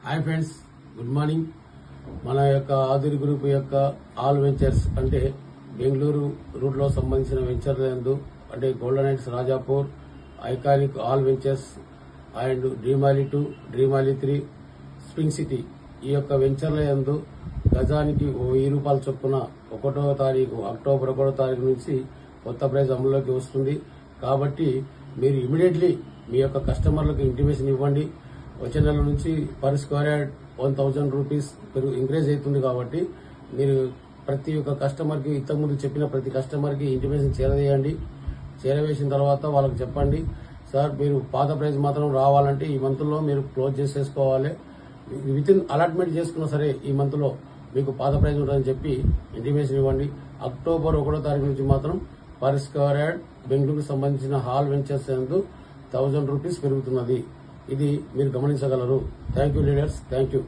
Hi friends, good morning. మన యొక్క ఆధునిక గ్రూప్ యొక్క ఆల్ వెంచర్స్ అంటే బెంగళూరు రూట్ లో సంబంధించిన వెంచర్ల యందు అంటే golden heights, Rajapur, iconic all ventures and dream valley 2, dream valley 3, spring city ఈ యొక్క వెంచర్ల యందు గజానికి ₹1000 చొప్పున 1వ తారీఖు అక్టోబర్ 1వ తారీఖు నుంచి కొత్త ప్రైస్ అమలులోకి వస్తుంది. కాబట్టి మీరు ఇమీడియట్లీ మీ యొక్క కస్టమర్లకు ఇంటిమేషన్ ఇవ్వండి. వచ్చే నెల నుంచి పర్ స్క్వేర్ యార్డ్ ₹1000 ఇంక్రీజ్ అవుతుంది. కాబట్టి మీరు ప్రతి ఒక్క కస్టమర్ కి ఇంతకుముందు చెప్పిన ప్రతి కస్టమర్ కి ఇంటిమేషన్ చేరవేయండి. చేరవేసిన తర్వాత వాళ్ళకి చెప్పండి, సార్ మీరు పాత ప్రైస్ మాత్రం రావాలంటే ఈ మంత్ లో మీరు క్లోజ్ చేసేసుకోవాలి. విత్ ఇన్ అలాట్మెంట్ చేసుకున్నా సరే ఈ మంత్ లో మీకు పాత ప్రైస్ ఉంటుందని చెప్పి ఇంటిమేషన్ ఇవ్వండి. అక్టోబర్ 1వ తారీఖు నుంచి మాత్రం పర్ స్క్వేర్ యార్డ్ బెంగళూరుకు సంబంధించిన హాల్ వెంచర్స్ యందు ₹1000 పెరుగుతున్నది. ఇది మీరు గమనించగలరు. Thank you leaders, thank you.